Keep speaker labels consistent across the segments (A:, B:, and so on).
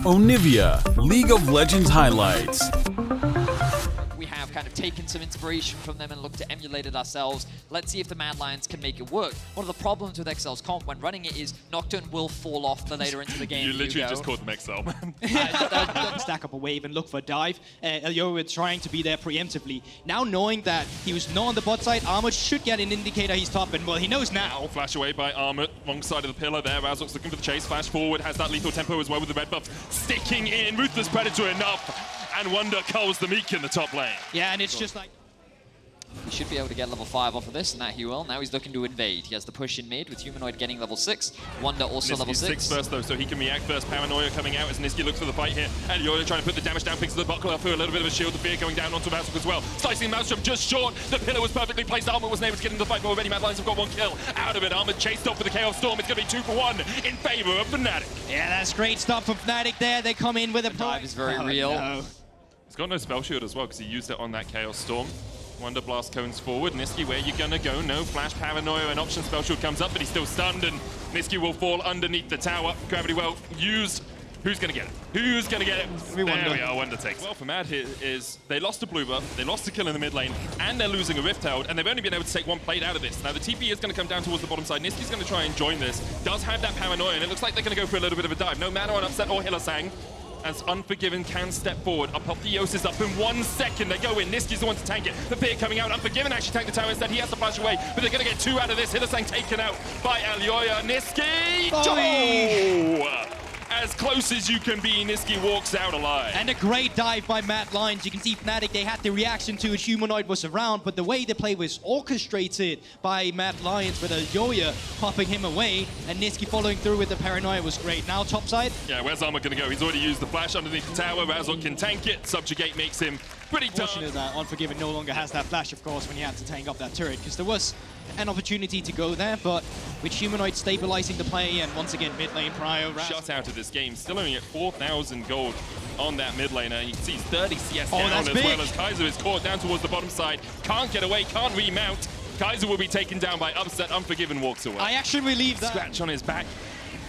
A: Onivia, League of Legends highlights.
B: We have kind of taken some inspiration from them and looked to emulate it ourselves. Let's see if the Mad Lions can make it work. One of the problems with XL's comp when running it is Nocturne will fall off the later into the game.
C: You literally just called them XL, man.
D: Stack up a wave and look for a dive. Elioa trying to be there preemptively. Now knowing that he was not on the bot side, Armor should get an indicator he's top, and well, he knows now.
C: Flash away by Armor, wrong side of the pillar there. Razork's looking for the chase, flash forward, has that lethal tempo as well with the red buff. Sticking in, Ruthless Predator enough. And Wonder culls the Meek in the top lane.
D: Yeah, and it's just like...
B: He should be able to get level 5 off of this, and that he will. Now he's looking to invade. He has the push in mid with Humanoid getting level 6. Wonder also level 6.
C: First though, so he can react first. Paranoia coming out as Niski looks for the fight here. And Yoda trying to put the damage down, picks the buckler for a little bit of a shield. The fear going down onto Razork as well. Slicing Maelstrom just short. The pillar was perfectly placed. Armor wasn't able to get into the fight, but already Mad Lions have got one kill out of it. Armor chased off with the Chaos Storm. It's going to be 2 for 1 in favor of Fnatic.
D: Yeah, that's great stuff from Fnatic there. They come in with a
B: dive is very real.
D: No.
C: He's got no spell shield as well because he used it on that Chaos Storm. Wonder blast cones forward. Niski, where you gonna go? No flash, Paranoia, an option spell shield comes up, but he's still stunned, and Niski will fall underneath the tower. Gravity well used. Who's gonna get it? Who's gonna get it? There we are, Wonder takes. Well, for Mad here is they lost a blue buff, they lost a kill in the mid lane, and they're losing a Rift Herald, and they've only been able to take one plate out of this. Now the TP is gonna come down towards the bottom side. Niski's gonna try and join this. Does have that Paranoia, and it looks like they're gonna go for a little bit of a dive. No mana on Upset or Hillisang. As Unforgiven can step forward. Apotheosis up in 1 second. They go in. Niski's the one to tank it. The fear coming out. Unforgiven actually tanked the tower instead. He has to flash away, but they're going to get 2 out of this. Hillisang taken out by Elioa. Niski! Oh! As close as you can be, Niski walks out alive.
D: And a great dive by Mad Lions. You can see Fnatic, they had the reaction to it. Humanoid was around, but the way the play was orchestrated by Mad Lions with Elioa popping him away, and Niski following through with the Paranoia was great. Now top side.
C: Yeah, where's Armor going to go? He's already used the flash underneath the tower. Razork can tank it. Subjugate makes him pretty tough.
D: Fortunate that Unforgiven no longer has that flash, of course, when he had to tank up that turret, because there was an opportunity to go there, but with Humanoid stabilizing the play, and once again, mid lane prio.
C: Shut out of this game, still only at 4,000 gold on that mid laner. You can see he's 30 CS down as well as Kaiser is caught down towards the bottom side. Can't get away, can't remount. Kaiser will be taken down by Upset. Unforgiven walks away.
D: I actually relieved that.
C: Scratch on his back.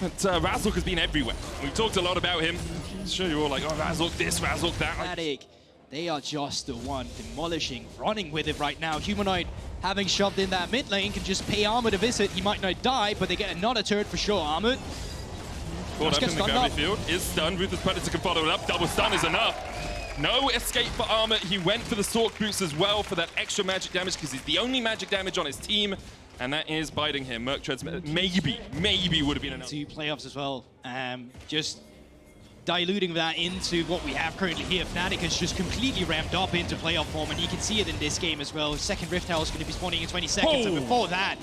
C: But Razork has been everywhere. We've talked a lot about him. I'm sure you're all like, oh, Razork this, Razork that.
D: Fnatic, they are just the one demolishing, running with it right now. Humanoid having shoved in that mid lane can just pay Armor to visit. He might not die, but they get another turret for sure. Armor
C: caught up in the gravity field, is stunned. Ruthless Predator can follow it up. Double stun is enough. No escape for Armor. He went for the Sork boots as well for that extra magic damage because he's the only magic damage on his team, and that is biting him. Merc Treads maybe would have been enough.
D: 2 playoffs as well. Just diluting that into what we have currently here. Fnatic has just completely ramped up into playoff form, and you can see it in this game as well. Second Rift Herald is going to be spawning in 20 seconds, and before that,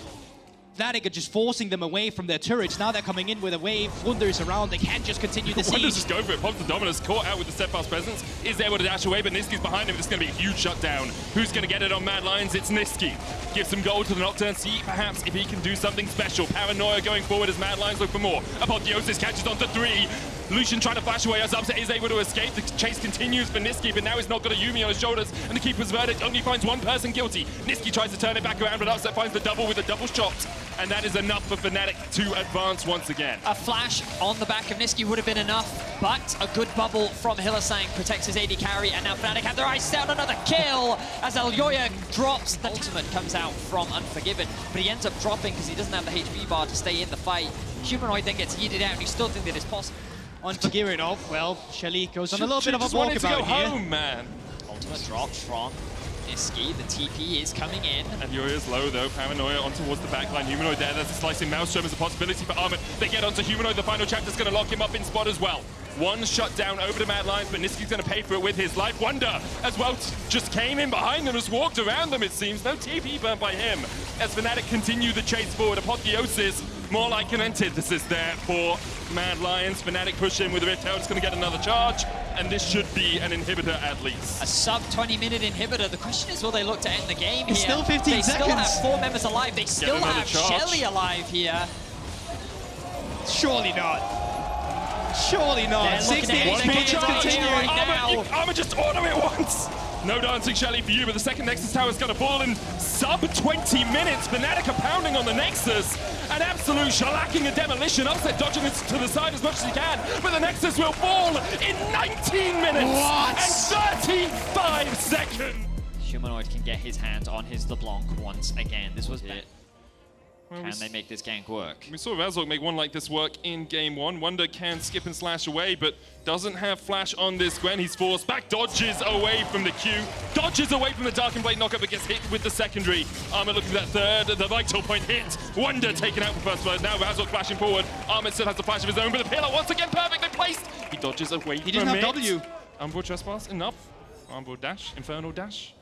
D: Fnatic are just forcing them away from their turrets. Now they're coming in with a wave. Wonder is around. They can't just continue the siege.
C: Wonder's just going for it. Pops the Dominus, caught out with the steadfast presence. Is able to dash away, but Niski's behind him. This is going to be a huge shutdown. Who's going to get it on Mad Lions? It's Niski. Give some gold to the Nocturne. See perhaps if he can do something special. Paranoia going forward as Mad Lions look for more. Apotheosis catches onto 3. Lucian trying to flash away as Upset is able to escape. The chase continues for Niski, but now he's not got a Yumi on his shoulders, and the Keeper's verdict only finds 1 person guilty. Niski tries to turn it back around, but Upset finds the double with a double shot, and that is enough for Fnatic to advance once again.
B: A flash on the back of Niski would have been enough, but a good bubble from Hillisang protects his AD carry, and now Fnatic have their eyes set on another kill as Elioa drops. The ultimate comes out from Unforgiven, but he ends up dropping because he doesn't have the HP bar to stay in the fight. Humanoid then gets yeeted out, and you still think that it's possible.
D: Unforgiven off. Well, Shelly goes on a little bit of a walkabout here.
C: Home, man.
B: Ultimate drops from Niski. The TP is coming in.
C: And Elioa's low though. Paranoia on towards the backline. Humanoid there. There's a slicing Maelstrom as a possibility for Armor. They get onto Humanoid. The final chapter's going to lock him up in spot as well. 1 shut down over to Mad Lions, but Niski's going to pay for it with his life. Wonder as well just came in behind them, just walked around them, it seems. No TP burn by him. As Fnatic continue the chase forward, Apotheosis, more like an antithesis there for Mad Lions. Fnatic push in with the Rift Herald, it's going to get another charge, and this should be an inhibitor at least.
B: A sub 20-minute inhibitor. The question is, will they look to end the game
D: it's
B: here?
D: Still 15 seconds.
B: They still have 4 members alive. They still have Shelly alive here.
D: Surely not. Surely not. 60 HP is continuing
B: right now.
C: Armor just auto it once. No dancing Shelly for you, but the second Nexus tower is going to fall in sub 20 minutes. Fnatic are pounding on the Nexus. An absolute shellacking and demolition. Upset dodging it to the side as much as he can, but the Nexus will fall in 19 minutes and 35 seconds.
B: Humanoid can get his hands on his LeBlanc once again. This was it. Can they make this gank work?
C: We saw Razork make one like this work in game one. Wonder can skip and slash away, but doesn't have flash on this Gwen. He's forced back, dodges away from the Q, dodges away from the Dark and Blade knockup, but gets hit with the secondary. Armor looking for that third, the vital point hit. Wonder taken out for first blood. Now Razork flashing forward. Armor still has the flash of his own, but the pillar once again perfectly placed. He dodges away from it.
D: He doesn't have W.
C: Onboard trespass, enough. Onboard dash, infernal dash.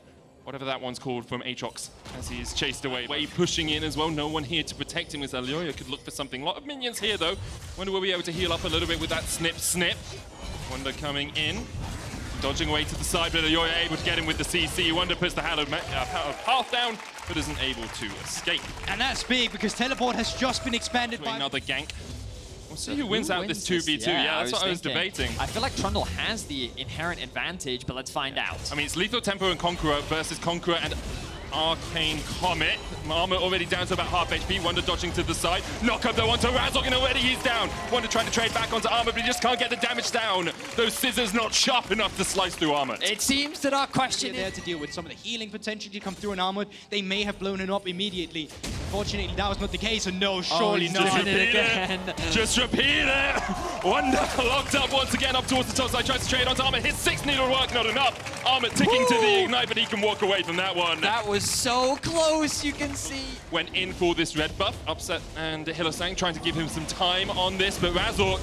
C: Whatever that one's called from Aatrox as he's chased away. Way pushing in as well. No one here to protect him as Elyoya could look for something. A lot of minions here though. Wonder will be able to heal up a little bit with that snip. Wonder coming in. Dodging away to the side, but Elyoya able to get him with the CC. Wonder puts the hallowed path down, but isn't able to escape.
D: And that's big because Teleport has just been expanded by
C: another gank. We'll see who wins out this 2v2. Yeah, that's what I was debating.
B: I feel like Trundle has the inherent advantage, but let's find out.
C: I mean, it's Lethal Tempo and Conqueror versus Conqueror and Arcane Comet. Armor already down to about half HP. Wonder dodging to the side. Knock up though onto Razork, and already he's down. Wonder trying to trade back onto Armor, but he just can't get the damage down. Those scissors not sharp enough to slice through Armor.
B: It seems that our question
D: there to deal with some of the healing potential to come through an Armored. They may have blown it up immediately. Unfortunately, that was not the case, and no, surely not.
C: Just repeat it! Wonder locked up once again up towards the top side, tries to trade onto Armor. His 6 needle work, not enough. Armor ticking to the ignite, but he can walk away from that one.
B: That was so close, you can see.
C: Went in for this red buff. Upset and Hylissang trying to give him some time on this, but Razork,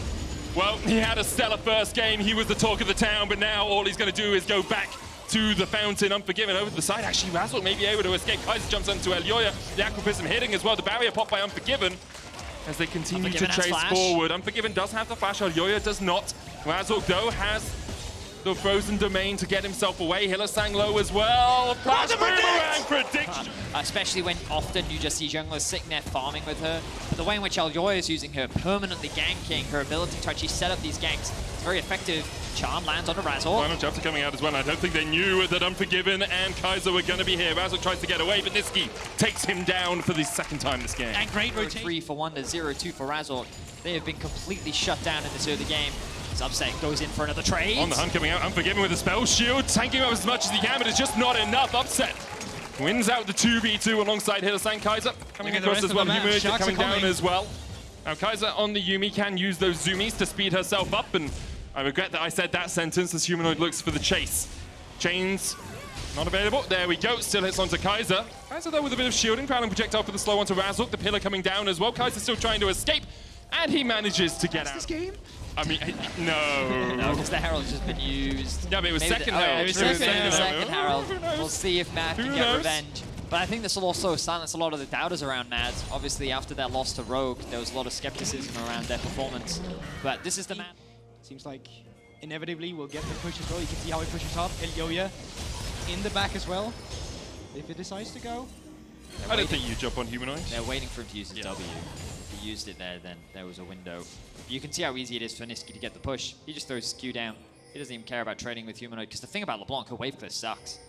C: well, he had a stellar first game. He was the talk of the town, but now all he's going to do is go back to the fountain. Unforgiven over to the side. Actually, Razork may be able to escape. Kaiser jumps onto Elyoya. The Aquaprism hitting as well. The barrier popped by Unforgiven as they continue to chase forward. Unforgiven does have the flash. Elyoya does not. Razork, though, has the frozen domain to get himself away. Hylissang low as well. Flash boomerang prediction.
B: Especially when often you just see junglers sitting there farming with her. But the way in which Elyoya is using her, permanently ganking, her ability to actually set up these ganks, it's very effective. Charm lands onto Razork.
C: Final chapter coming out as well. I don't think they knew that Unforgiven and Kaiser were going to be here. Razork tries to get away, but Niski takes him down for the second time this game.
B: And great rotation. 3 for Wonder, 0-2 for Razork. They have been completely shut down in this early game. Upset goes in for another trade.
C: On the hunt coming out, Unforgiven with a spell shield, tanking up as much as he can, but it's just not enough. Upset wins out the 2v2 alongside Hylissang. Kaiser coming across as well. Humanoid coming down as well. Now Kaiser on the Yuumi can use those zoomies to speed herself up, and I regret that I said that sentence as Humanoid looks for the chase. Chains not available. There we go. Still hits onto Kaiser. Kaiser though with a bit of shielding, prowling projectile for the slow onto Razork. The pillar coming down as well. Kaiser still trying to escape, and he manages to get out.
D: This game?
C: I mean, no.
B: No, because the Herald's just been used.
C: Yeah, but it was second Herald.
B: It was second Herald. We'll see if Matt can get revenge. But I think this will also silence a lot of the doubters around Mad. Obviously, after their loss to Rogue, there was a lot of skepticism around their performance. But this is the man.
D: Seems like inevitably we'll get the push as well. You can see how he pushes up. Elyoya in the back as well. If it decides to go.
C: I don't think you jump on Humanoid.
B: They're waiting for him to use his W. If he used it there, then there was a window. You can see how easy it is for Niski to get the push. He just throws his Q down. He doesn't even care about trading with Humanoid, because the thing about LeBlanc, her wave clear sucks.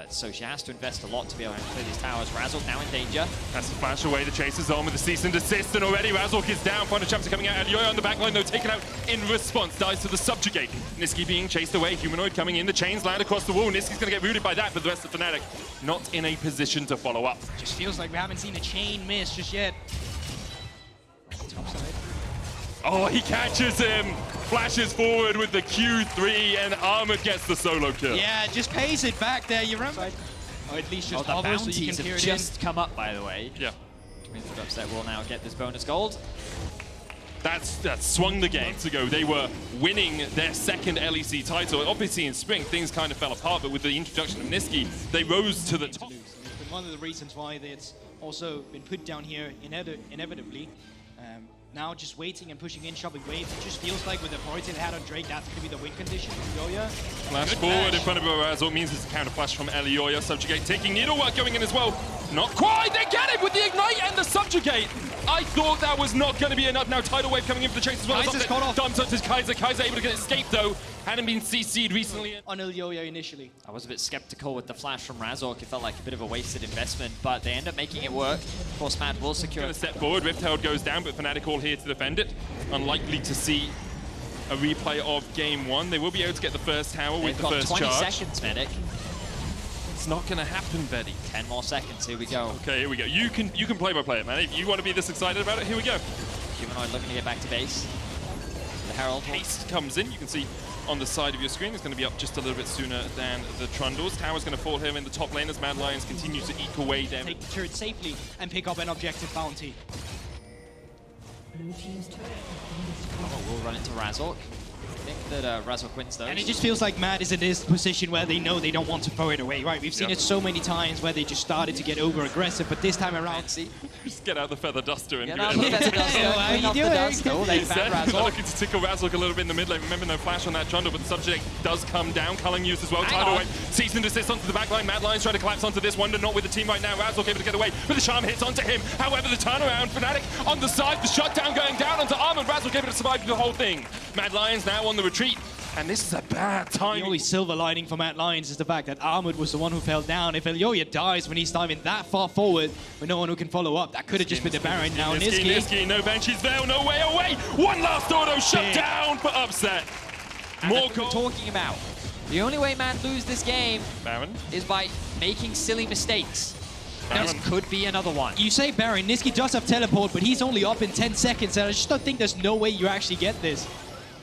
B: So she has to invest a lot to be able to clear these towers. Razork now in danger.
C: Has to flash away. The chase is on with the cease and desist, and already Razork is down. Final chapter coming out. Elyoya on the back line, though, taken out in response. Dies to the subjugate. Niski being chased away. Humanoid coming in. The chains land across the wall. Niski's going to get rooted by that, but the rest of Fnatic not in a position to follow up.
D: Just feels like we haven't seen a chain miss just yet. Top side.
C: Oh, he catches him. Flashes forward with the Q3, and Armored gets the solo kill.
D: Yeah, just pays it back there. You remember? Or at least just
B: the
D: hovers so you
B: bounties
D: can hear
B: have
D: it
B: just come up, by the way.
C: Yeah.
B: Which means that Upset will now get this bonus gold.
C: That swung the game to go. They were winning their second LEC title. Obviously in spring, things kind of fell apart, but with the introduction of Niski, they rose to the top.
D: But one of the reasons why it's also been put down here inevitably. Now just waiting and pushing in, shoving waves. It just feels like with the authority they had on Drake, that's going to be the win condition for Elyoya.
C: Flash forward in front of Razork means it's a counter flash from Elyoya. Subjugate taking needlework going in as well. Not quite. They get him with the ignite and the subjugate. I thought that was not going to be enough. Now Tidal Wave coming in for the chase as well.
D: Kaiser's caught off.
C: Dumps up to Kaiser. Kaiser able to get escape though. Hadn't been CC'd recently.
D: On Ilyoya initially.
B: I was a bit skeptical with the flash from Razork. It felt like a bit of a wasted investment, but they end up making it work. Of course, Mad will secure
C: Going to step forward. Riftherald goes down, but Fnatic all here to defend it. Unlikely to see a replay of game one. They will be able to get the first tower with the first charge.
B: 20 seconds, Medic.
C: It's not going to happen, Betty.
B: 10 more seconds. Here we go.
C: Okay, here we go. You can play by play it, man. If you want to be this excited about it, here we go.
B: Humanoid looking to get back to base. The Herald.
C: Haste comes in. You can see on the side of your screen, it's going to be up just a little bit sooner than the Trundles. Tower's going to fall here in the top lane as Mad Lions continue to eke away them.
D: Take the turret safely and pick up an objective bounty.
B: Oh, we'll run into Razork. I think that Razork wins those.
D: And it just feels like Mad is in this position where they know they don't want to throw it away, right? We've seen it so many times where they just started to get over-aggressive, but this time around...
C: Just get out the feather duster and
B: Get out the feather duster. Clean off the dust. Oh, they found Razork.
C: Looking to tickle Razork a little bit in the mid lane. Remember, no flash on that Trundle, but the subject does come down. Culling used as well. Tidal Wave, cease and desist onto the back line. Mad Lions trying to collapse onto this. Wonder not with the team right now. Razork able to get away, but the charm hits onto him. However, the turnaround, Fnatic on the side, the shutdown going down onto Armor. Razork able to survive the whole thing. Mad Lions now on the retreat. And this is a bad time.
D: The only silver lining for Mad Lions is the fact that Armored was the one who fell down. If Ilyoya dies when he's diving that far forward with no one who can follow up, that could have just been the Baron. Now
C: Niski, no Banshee's Veil, no way away. One last auto shut down for upset.
B: And more we're talking about. The only way Mad lose this game
C: Baron
B: is by making silly mistakes.
C: Baron.
B: This could be another one.
D: You say Baron, Niski does have teleport, but he's only up in 10 seconds, and I just don't think there's no way you actually get this.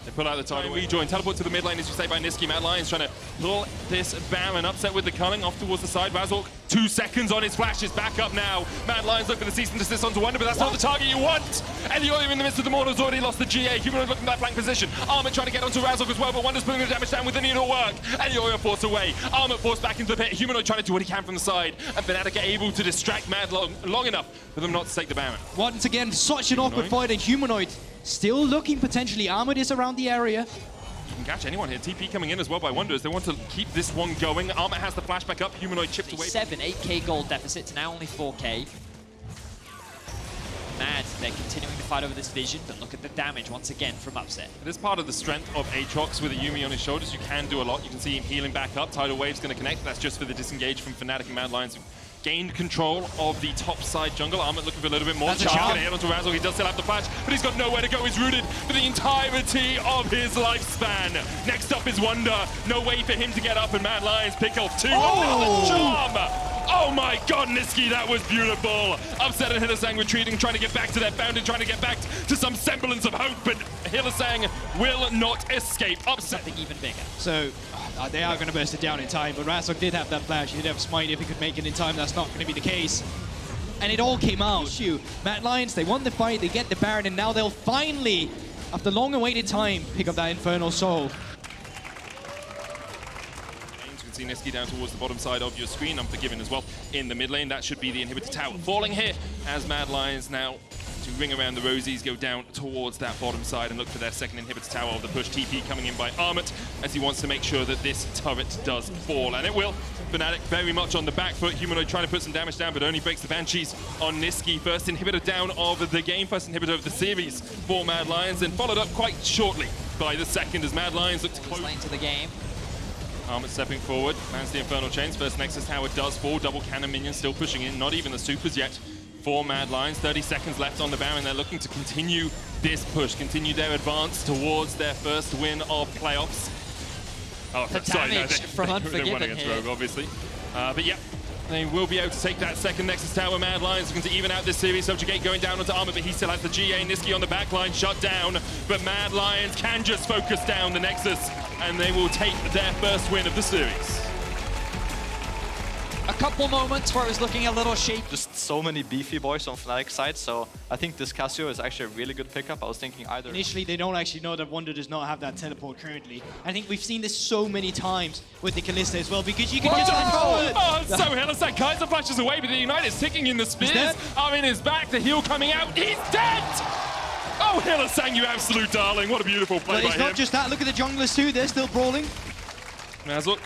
C: They pull out the Tidal rejoin, teleport to the mid lane as you say by Niski. Mad Lions trying to pull this Baron upset with the culling off towards the side. Razork, 2 seconds on his flash, is back up now. Mad Lions look for the cease and desist onto Wonder, but that's not the target you want. And the Oilers in the midst of the Mortal's already lost the GA. Humanoid looking at that flank position. Armor trying to get onto Razork as well, but Wonder's putting the damage down with the needle work. And the Oilers forced away. Armor forced back into the pit. Humanoid trying to do what he can from the side. And Fnatic are able to distract Mad long enough for them not to take the Baron.
D: Once again, such an awkward fight, and Humanoid still looking potentially. Armored is around the area.
C: You can catch anyone here. TP coming in as well by Wonder as they want to keep this one going. Armor has the flashback up. Humanoid chipped away.
B: 8k gold deficit to now only 4k. Mad, they're continuing to fight over this vision, but look at the damage once again from Upset.
C: It is part of the strength of Aatrox with a Yuumi on his shoulders. You can do a lot. You can see him healing back up. Tidal Wave's going to connect. That's just for the disengage from Fnatic and Mad Lions. Gained control of the top side jungle. Armor looking for a little bit more. Charge going to hit onto Razork. He does still have the flash, but he's got nowhere to go. He's rooted for the entirety of his lifespan. Next up is Wonder. No way for him to get up, and Mad Lions pick off 2. Oh, charm! Oh my god, Niski, that was beautiful. Upset and Hylissang retreating, trying to get back to their fountain, trying to get back to some semblance of hope, but Hylissang will not escape. Upset.
B: Something even bigger.
D: So, they are going to burst it down in time, but Razork did have that flash. He did have Smite if he could make it in time. That's not going to be the case. And it all came out. Mad Lions, they won the fight, they get the Baron, and now they'll finally, after long-awaited time, pick up that Infernal Soul.
C: You can see Niski down towards the bottom side of your screen. Unforgiven as well in the mid lane. That should be the inhibitor tower falling here as Mad Lions now to ring around the Rosies, go down towards that bottom side and look for their second inhibitor tower of the push. TP coming in by Armut as he wants to make sure that this turret does fall, and it will. Fnatic very much on the back foot. Humanoid trying to put some damage down, but only breaks the Banshees on Niski. First inhibitor down of the game, first inhibitor of the series for Mad Lions, and followed up quite shortly by the second as Mad Lions look to close
B: lane to the game.
C: Armut stepping forward, lands the Infernal Chains. First Nexus Tower does fall. Double cannon minions still pushing in. Not even the supers yet for Mad Lions. 30 seconds left on the Baron. They're looking to continue this push, continue their advance towards their first win of playoffs. Oh,
B: the
C: sorry,
B: damage from Unforgiven
C: they won against Rogue, obviously. But yeah, they will be able to take that second Nexus Tower. Mad Lions looking to even out this series. Subjugate going down onto Armor, but he still has the GA. Niski on the back line, shut down. But Mad Lions can just focus down the Nexus, and they will take their first win of the series.
B: A couple moments where it was looking a little shaky.
E: Just so many beefy boys on Fnatic side, so I think this Casio is actually a really good pickup. I was thinking either...
D: Initially, they don't actually know that Wonder does not have that teleport currently. I think we've seen this so many times with the Kalista as well, because you can just run forward.
C: Oh, so Hylissang. Kaiser flashes away, but the Unite is ticking in the spears. Are in his back, the heal coming out. He's dead! Oh, Hylissang, you absolute darling. What a beautiful play by him.
D: But it's not just that. Look at the junglers too. They're still brawling.
C: Razork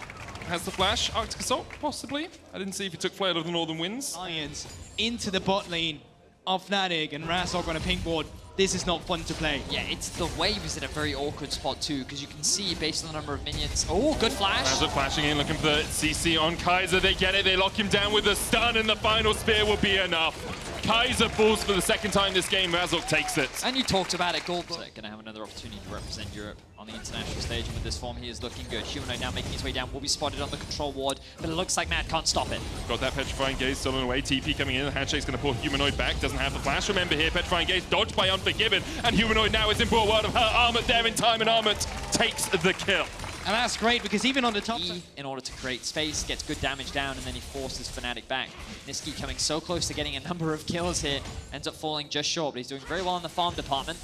C: has the flash. Arctic Assault, possibly. I didn't see if he took Flail of the Northern Winds.
D: Lions into the bot lane of Fnatic and Razork on a pink board. This is not fun to play.
B: Yeah, it's the wave is in a very awkward spot too, because you can see based on the number of minions. Oh, good flash.
C: Razork flashing in, looking for the CC on Kaiser. They get it, they lock him down with the stun, and the final spear will be enough. Kaiser falls for the second time this game. Razork takes it.
B: And you talked about it, Gold. Going to have another opportunity to represent Europe on the international stage, and with this form, he is looking good. Humanoid now making his way down, will be spotted on the control ward, but it looks like Mad can't stop it.
C: Got that Petrifying Gaze stolen away. TP coming in, the handshake's going to pull Humanoid back. Doesn't have the flash. Remember here, Petrifying Gaze dodged by Unforgiven, and Humanoid now is in for a world of hurt. Armut there in time, and Armut takes the kill.
D: And that's great because even on the top
B: He, in order to create space, gets good damage down, and then he forces Fnatic back. Niski coming so close to getting a number of kills here, ends up falling just short, but he's doing very well in the farm department.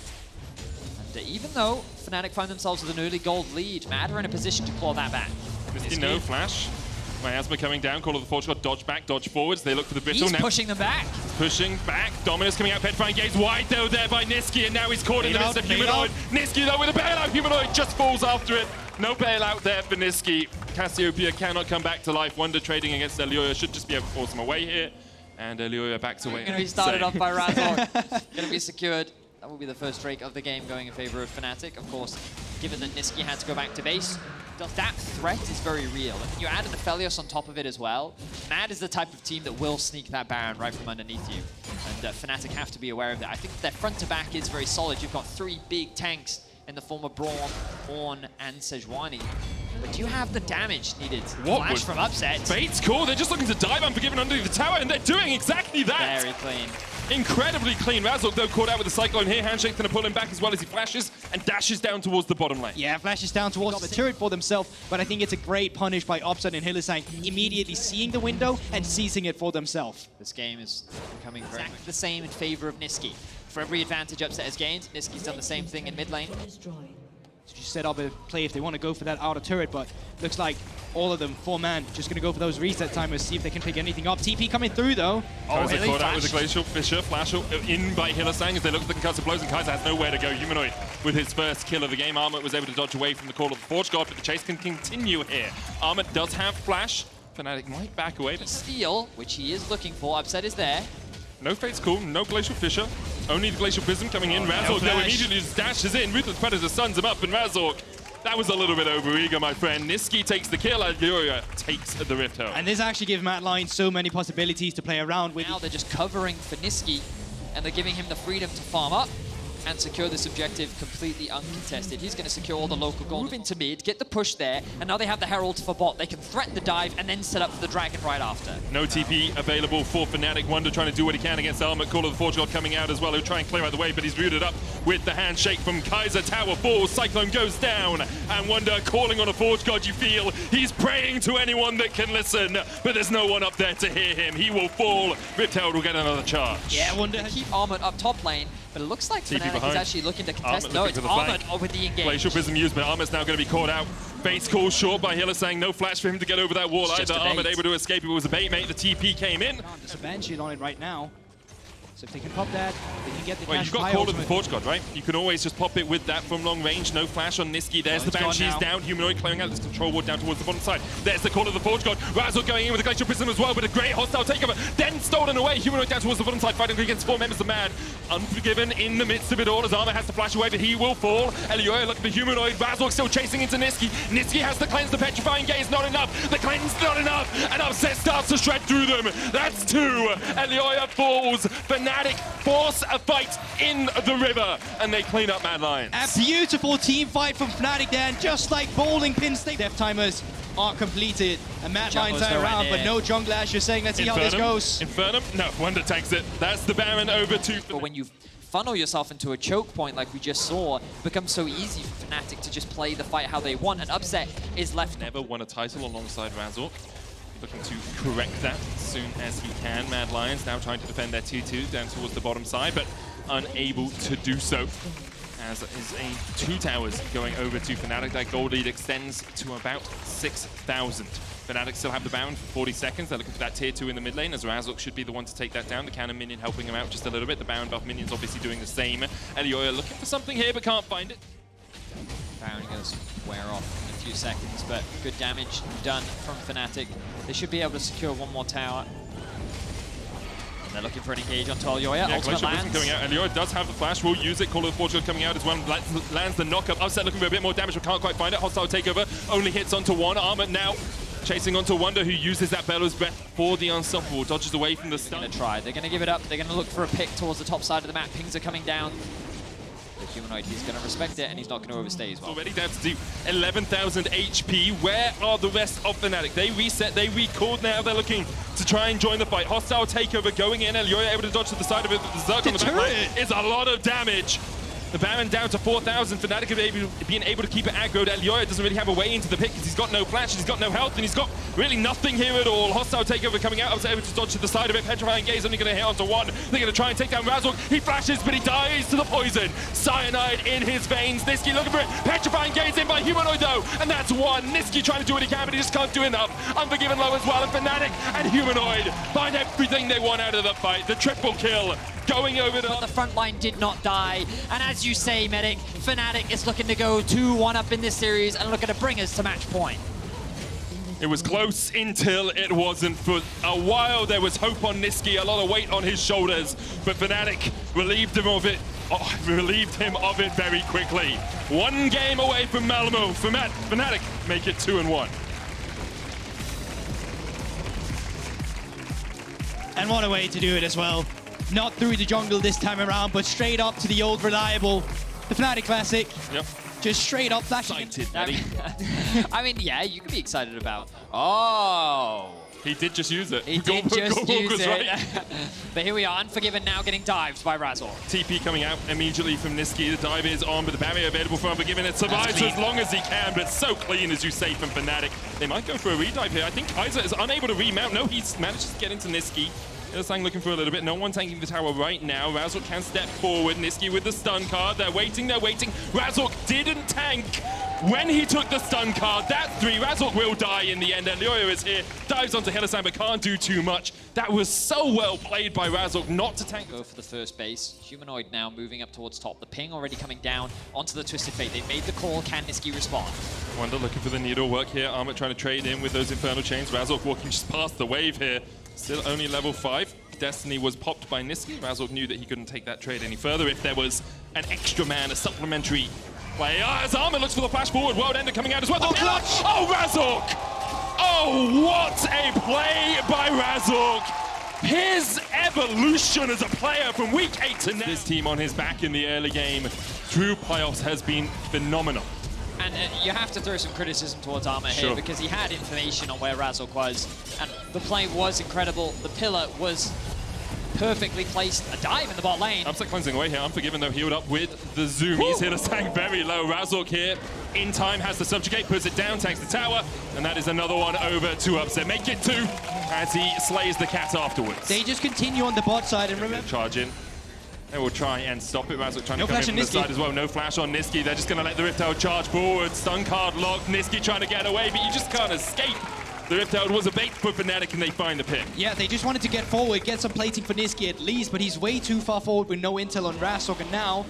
B: And even though Fnatic find themselves with an early gold lead, Mad are in a position to claw that back.
C: Niski no flash. Miasma coming down, Call of the Forge got dodge back, dodge forwards. They look for the Brittle
B: He's
C: now.
B: pushing them back.
C: Pushing back. Dominus coming out, Petrifying Gaze wide though there by Niski, and now he's caught in the midst of Humanoid. Niski though with a bailout. Humanoid just falls after it. No bailout there for Niski. Cassiopeia cannot come back to life. Wonder trading against Elioya should just be able to force him away here. And Elioya backs away.
B: Going to be started off by Razork. Going to be secured. That will be the first Drake of the game going in favor of Fnatic. Of course, given that Niski had to go back to base, that threat is very real. And you add an Aphelios on top of it as well. Mad is the type of team that will sneak that Baron right from underneath you. And Fnatic have to be aware of that. I think their front to back is very solid. You've got 3 big tanks in the form of Braum, Ornn, and Sejuani. But do you have the damage needed? Flash from Upset.
C: Bait's cool. They're just looking to dive Unforgiven underneath the tower, and they're doing exactly that.
B: Very clean.
C: Incredibly clean. Razork, though, caught out with the Cyclone here. Handshake's going to pull him back as well as he flashes and dashes down towards the bottom lane.
D: Yeah, flashes down towards the turret for themselves, but I think it's a great punish by Upset and Hylissang, immediately seeing the window and seizing it for themselves.
B: This game is becoming very much the same in favor of Niski. For every advantage Upset has gained, Niski's done the same thing in mid lane.
D: So just set up a play if they want to go for that outer turret, but looks like all of them, 4-man, just going to go for those reset timers, see if they can pick anything up. TP coming through, though.
C: Kaiser caught out with the Glacial Fissure. Flash in by Hylissang as they look at the concussive blows, and Kaiser has nowhere to go. Humanoid with his first kill of the game. Armut was able to dodge away from the Call of the Forge God, but the chase can continue here. Armut does have flash. Fnatic might back away, but
B: Steal, which he is looking for. Upset is there.
C: no Fate's Call, no Glacial Fissure. Only the Glacial Prism coming in. Razork, though, immediately just dashes in. Ruthless Predator suns him up, and Razork, that was a little bit overeager, my friend. Niski takes the kill, Elioya takes the Rift home.
D: And this actually gives Matt Lions so many possibilities to play around with.
B: Now they're just covering for Niski, and they're giving him the freedom to farm up and secure this objective completely uncontested. He's going to secure all the local gold. Move into mid, get the push there, and now they have the Herald for bot. They can threaten the dive and then set up for the Dragon right after.
C: No TP available for Fnatic. Wonder trying to do what he can against Armut. Call of the Forge God coming out as well. He'll try and clear out the way, but he's rooted up with the handshake from Kaiser. Tower falls, Cyclone goes down, and Wonder calling on a Forge God. You feel he's praying to anyone that can listen, but there's no one up there to hear him. He will fall. Rift Herald will get another charge.
D: Yeah, Wonder
B: Keep Armut up top lane, but it looks like
C: TP
B: Fnatic is
C: behind.
B: actually looking to contest.
C: Armut
B: No,
C: looking
B: it's
C: to the flank.
B: Armut with the engage.
C: Glacial Prism used, but Armut's now going to be caught out. Bait's call short by Hylissang. No flash for him to get over that wall
B: It's just
C: either.
B: a bait.
C: Armut able to escape. It was a bait, mate. The TP came in.
D: There's a Banshee on it right now. So if they can pop that, they can get the
C: Wait,
D: cash
C: you've got
D: high
C: Call of the
D: ultimate.
C: Forge God, right? You can always just pop it with that from long range. No flash on Niski. There's the
D: it's gone
C: Banshees
D: now.
C: down. Humanoid clearing out this control ward down towards the bottom side. There's the Call of the Forge God. Razork going in with the Glacial Prism as well, but a great hostile takeover. Then stolen away. Humanoid down towards the bottom side, fighting against 4 members of Mad. Unforgiven in the midst of it all as Armor has to flash away, but he will fall. Elioya look at the Humanoid. Razork still chasing into Niski. Niski has to cleanse. The Petrifying Gaze not enough. The cleanse not enough. And Upset starts to shred through them. That's 2. Elioya falls. Fnatic force a fight in the river, and they clean up Mad Lions.
D: A beautiful team fight from Fnatic there, and just like bowling pins, death timers are completed. And Matt Lions
B: Jungler's
D: are around,
B: nowhere
D: but
B: near.
D: no jungler, as you're saying. Let's see how this goes.
C: Infernum? No, Wonder takes it. That's the Baron over to...
B: But when you funnel yourself into a choke point like we just saw, it becomes so easy for Fnatic to just play the fight how they want, and Upset is left.
C: Never won a title alongside Razork. Looking to correct that as soon as he can. Mad Lions now trying to defend their 2-2 down towards the bottom side, but unable to do so. As is a 2 towers going over to Fnatic. That gold lead extends to about 6,000. Fnatic still have the Baron for 40 seconds. They're looking for that tier 2 in the mid lane, as Razork should be the one to take that down. The cannon minion helping him out just a little bit. The Baron buff minions obviously doing the same. Elioya looking for something here, but can't find it.
B: Baron goes wear off in a few few seconds, but good damage done from Fnatic. They should be able to secure one more tower. And they're looking for an engage onto Elyoya.
C: Yeah,
B: Ultimate lands.
C: coming out. Elyoya does have the flash, will use it. Call of the Fortune coming out as well. Lands the knock-up. Upset looking for a bit more damage, but can't quite find it. Hostile takeover only hits onto one. Armor now chasing onto Wonder, who uses that Bellows Breath for the unstoppable. Dodges away from the stun.
B: They're going to try. They're going to give it up. They're going to look for a pick towards the top side of the map. Pings are coming down. The Humanoid, he's going to respect it, and he's not going to overstay as well.
C: Already down to 11,000 HP. Where are the rest of Fnatic? They reset, they recalled now. They're looking to try and join the fight. Hostile takeover going in. Elyoya able to dodge to the side of it. The Zerg on the back line is a lot of damage. The Baron down to 4,000. Fnatic have been able to keep it aggroed. Elyoya doesn't really have a way into the pick because he's got no flash, he's got no health, and he's got really nothing here at all. Hostile takeover coming out. I was able to dodge to the side of it. Petrifying Gaze only going to hit onto one. They're going to try and take down Razork. He flashes, but he dies to the poison. Cyanide in his veins. Niski looking for it. Petrifying Gaze in by Humanoid though, and that's one. Niski trying to do what he can, but he just can't do enough. Unforgiven low as well, and Fnatic and Humanoid find everything they want out of the fight. The triple kill. Going over to...
B: But the front line did not die. And as you say, Medic, Fnatic is looking to go 2-1 up in this series and looking to bring us to match point.
C: It was close until it wasn't. For a while, there was hope on Niski, a lot of weight on his shoulders, but Fnatic relieved him of it. Very quickly. One game away from Malmo. Fnatic make it 2-1.
D: And what a way to do it as well. Not through the jungle this time around, but straight up to the old reliable, the Fnatic Classic.
C: Yep.
D: Just straight up flashing.
B: I mean, yeah, you can be excited about. Oh.
C: He did just use it.
B: He did just use it.
C: Right.
B: But here we are, Unforgiven now getting dived by Razork.
C: TP coming out immediately from Niski. The dive is on, but the barrier available for Unforgiven. It survives as long as he can, but so clean, as you say, from Fnatic. They might go for a redive here. I think Kaiser is unable to remount. No, he manages to get into Niski. Ilsang looking for a little bit. No one tanking the tower right now. Razork can step forward. Niski with the stun card. They're waiting. Razork didn't tank when he took the stun card. That's 3. Razork will die in the end. Elyoya is here. Dives onto Hillesang, but can't do too much. That was so well played by Razork not to tank.
B: Go for the first base. Humanoid now moving up towards top. The ping already coming down onto the Twisted Fate. They made the call. Can Niski respond?
C: Wonder looking for the needle work here. Armor trying to trade in with those Infernal Chains. Razork walking just past the wave here. Still only level 5. Destiny was popped by Niski. Razork knew that he couldn't take that trade any further if there was an extra man, a supplementary play. As Armor looks for the flash forward. World Ender coming out as well.
D: Oh, clutch!
C: Oh, Razork! Oh, what a play by Razork! His evolution as a player from week 8 to now. This team on his back in the early game through playoffs has been phenomenal.
B: And you have to throw some criticism towards Armor here because he had information on where Razork was, and the play was incredible. The pillar was perfectly placed. A dive in the bot lane.
C: Upset cleansing away here. Unforgiven though healed up with the zoom. He's here to sang very low. Razork here in time has the subjugate, puts it down, takes the tower, and that is another one over to Upset. Make it 2 as he slays the cat afterwards.
D: They just continue on the bot side and remember.
C: Charge in. They will try and stop it. Razork trying
D: No
C: to come in
D: flash
C: from
D: on
C: the
D: Niski.
C: side as well. No flash on Niski. They're just going to let the Rift Herald charge forward. Stun card locked. Niski trying to get away, but you just can't escape. The Rift Herald was a bait for Fnatic, and they find the pick.
D: Yeah, they just wanted to get forward, get some plating for Niski at least, but he's way too far forward with no intel on Razork, and now...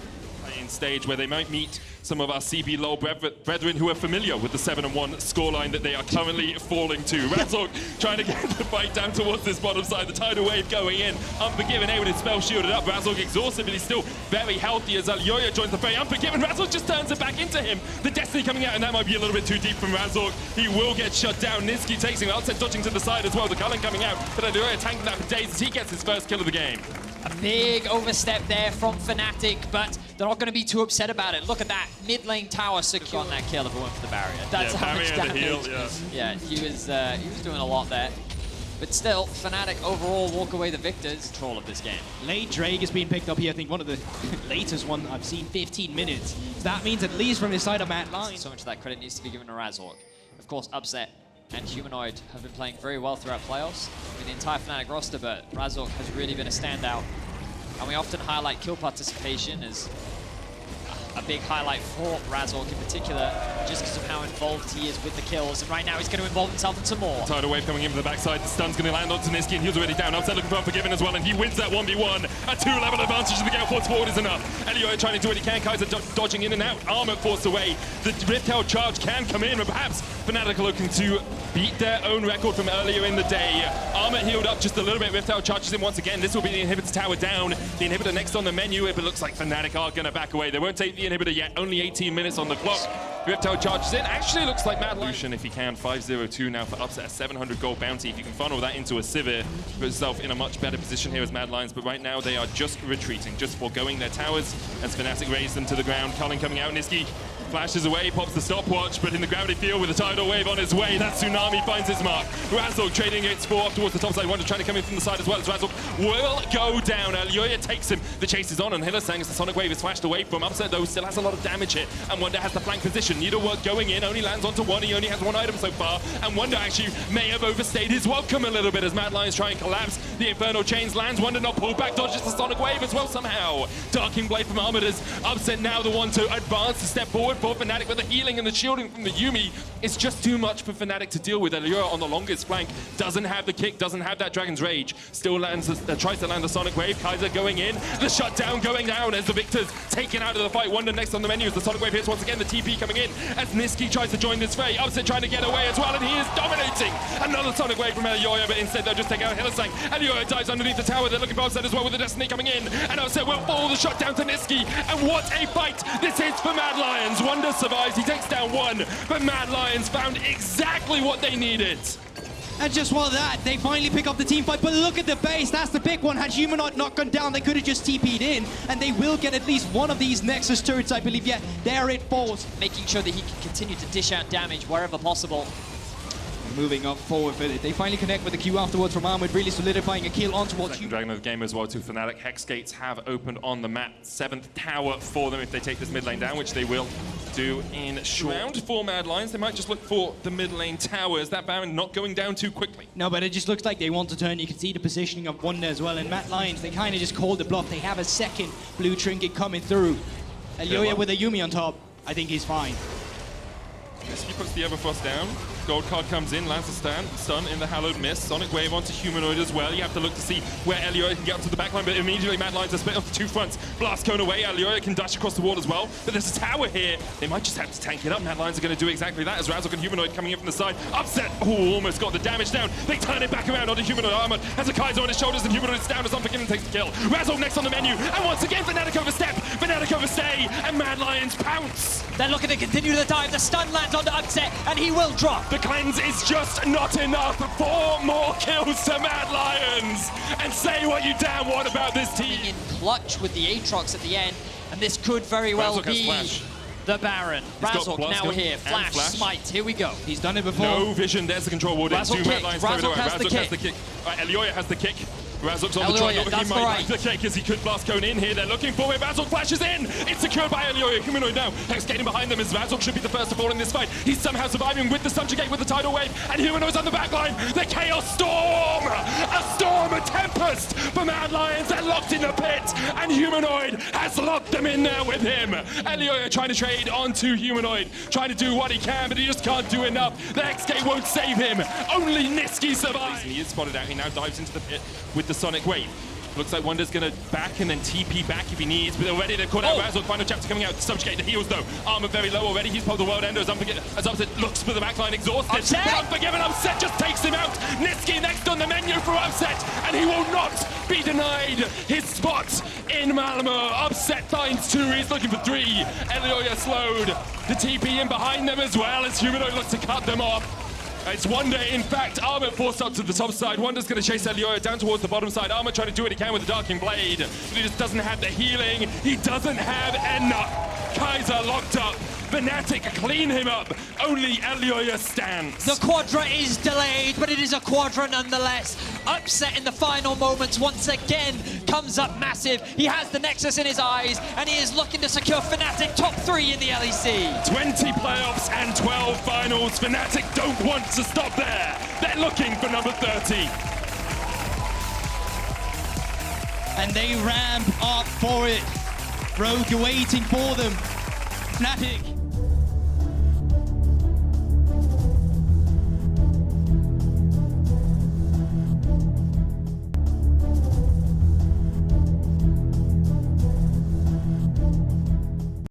C: In stage where they might meet some of our CB low brethren who are familiar with the 7-1 scoreline that they are currently falling to. Razork trying to get the fight down towards this bottom side. The tidal wave going in. Unforgiven able to spell shielded up. Razork exhausted, but he's still very healthy as Elyoya joins the fray. Unforgiven, Razork just turns it back into him. The Destiny coming out, and that might be a little bit too deep from Razork. He will get shut down. Niski takes him. Outset dodging to the side as well. The Cullen coming out, but Elyoya tanking that for days as he gets his first kill of the game.
B: A big overstep there from Fnatic, but they're not going to be too upset about it. Look at that mid lane tower secure on that kill if it went for the barrier. That's how much damage.
C: Heal,
B: yeah, he was doing a lot there. But still, Fnatic overall walk away the victors. Control of this game.
D: Late Drake is being picked up here. I think one of the latest one I've seen, 15 minutes. So that means at least from his side of Matt Line.
B: So much of that credit needs to be given to Razork. Of course, Upset and Humanoid have been playing very well throughout playoffs. I mean, the entire Fnatic roster, but Razork has really been a standout. And we often highlight kill participation as a big highlight for Razork in particular, just because of how involved he is with the kills. And right now he's going to involve himself in some more.
C: Tidal wave coming in from the backside. The stun's going to land onto Niski, and he's already down. Upset looking for Unforgiven as well, and he wins that 1v1. A 2-level advantage to the Gale Force forward is enough. Elioya trying to do what he can. Kaiser dodging in and out. Armor forced away. The Rift Held charge can come in, but perhaps Fnatic are looking to beat their own record from earlier in the day. Armor healed up just a little bit. Rift Held charges in once again. This will be the inhibitor tower down. The inhibitor next on the menu. It looks like Fnatic are going to back away. They won't take the inhibitor yet. Only 18 minutes on the clock. Rift Held charges in. Actually looks like Mad Lucian if he can. 5-0-2 now for Upset. A 700 gold bounty. If you can funnel that into a Sivir, put yourself in a much better position here as Mad Lions. But right now they are just retreating, just foregoing their towers as Fnatic raise them to the ground. Cullen coming out. Niski flashes away, pops the stopwatch, but in the gravity field with a tidal wave on his way, that Tsunami finds his mark. Razork trading its four up towards the top side. Wonder trying to come in from the side as well as Razork will go down. Elioya takes him. The chase is on, and Hylissang as the Sonic Wave is flashed away from Upset, though still has a lot of damage here. And Wonder has the flank position. Needlework going in, only lands onto one. He only has one item so far, and Wonder actually may have overstayed his welcome a little bit as Mad Lions try and collapse. The Infernal Chains lands. Wonder not pulled back, dodges the Sonic Wave as well somehow. Darking Blade from Armators. Upset now the one to advance, to step forward for Fnatic, but the healing and the shielding from the Yuumi is just too much for Fnatic to deal with. Elioya on the longest flank doesn't have the kick, doesn't have that Dragon's Rage. Still lands, tries to land the Sonic Wave. Kaiser going in, the shutdown going down as the Victor's taken out of the fight. Wonder next on the menu as the Sonic Wave hits once again. The TP coming in as Niski tries to join this fray. Upset trying to get away as well, and he is dominating. Another Sonic Wave from Elioya, but instead they'll just take out Hylissang. Elioya dives underneath the tower. They're looking for Upset as well with the Destiny coming in, and Upset will fall the shutdown to Niski. And what a fight this is for Mad Lions. Wonder survives. He takes down one, but Mad Lions found exactly what they needed.
D: And just while that, they finally pick up the team fight, but look at the base, that's the big one. Had Humanoid not gone down, they could have just TP'd in, and they will get at least one of these Nexus turrets, I believe. Yeah, there it falls.
B: Making sure that he can continue to dish out damage wherever possible.
D: Moving up forward, but they finally connect with the Q afterwards from Armwood, really solidifying a kill on towards
C: Second Dragon of the game as well to Fnatic. Hex gates have opened on the map. 7th tower for them if they take this mid lane down, which they will do in short. Round for Mad Lions, they might just look for the mid lane towers. That Baron not going down too quickly.
D: No, but it just looks like they want to turn. You can see the positioning of Wonder as well. And Mad Lions, they kind of just called the bluff. They have a second blue trinket coming through. Elioya with a Yuumi on top. I think he's fine.
C: He puts the Everfrost down. Gold card comes in, lands a stun in the Hallowed Mist. Sonic Wave onto Humanoid as well. You have to look to see where Elioya can get up to the backline, but immediately Mad Lions are split onto two fronts. Blast Cone away, Elioya can dash across the wall as well, but there's a tower here. They might just have to tank it up. Mad Lions are going to do exactly that as Razork and Humanoid coming in from the side. Upset, oh, almost got the damage down. They turn it back around onto Humanoid armor. Has a Kaiser on his shoulders, and Humanoid's down as Unforgiven takes the kill. Razork next on the menu, and once again Fnatic overstep, Fnatic overstay, and Mad Lions pounce.
B: They're looking to continue the dive. The stun lands onto Upset, and he will drop.
C: The cleanse is just not enough. 4 more kills to Mad Lions. And say what you damn want about this team.
B: In clutch with the Aatrox at the end, and this could very well be the Baron. Razork now here. Flash, smite. Here we go.
D: He's done it before.
C: No vision. There's the control ward in.
B: Razork
C: Two Mad Lions throw it away.
B: has
C: Razork
B: the kick.
C: Elioya has the kick. Razork's on the triangle. He might like the cake as he could blast cone in here. They're looking for it. Razork flashes in. It's secured by Elioya. Humanoid now. Hex getting behind them as Razork should be the first to fall in this fight. He's somehow surviving with the subjugate with the tidal wave. And Humanoid's on the back line. The Chaos Storm! A storm, a tempest for Mad Lions. They're locked in the pit. And Humanoid has locked them in there with him. Elioya trying to trade onto Humanoid. Trying to do what he can, but he just can't do enough. The Hex gate won't save him. Only Niski survives. And he is spotted out. He now dives into the pit with the Sonic Wave. Looks like Wonder's gonna back and then TP back if he needs, but already they've caught out Razork. Final chapter coming out. Subjugate the heals though. Armor very low already. He's pulled the World Ender as Upset looks for the backline exhausted. Unforgiven. Upset just takes him out. Niski next on the menu for Upset, and he will not be denied his spot in Malmo. Upset finds 2. He's looking for 3. Elioya slowed. The TP in behind them as well as Humanoid looks to cut them off. It's Wonder, in fact. Armor forced up to the top side. Wonder's going to chase Elioya down towards the bottom side. Armor trying to do what he can with the Darking Blade, but he just doesn't have the healing. He doesn't have enough. Kaiser locked up. Fnatic clean him up. Only Elioya stands.
B: The Quadra is delayed, but it is a Quadra nonetheless. Upset in the final moments once again comes up massive. He has the Nexus in his eyes, and he is looking to secure Fnatic top 3 in the LEC.
C: 20 playoffs and 12 finals. Fnatic don't want to stop there. They're looking for number 30.
D: And they ramp up for it. Rogue waiting for them. Fnatic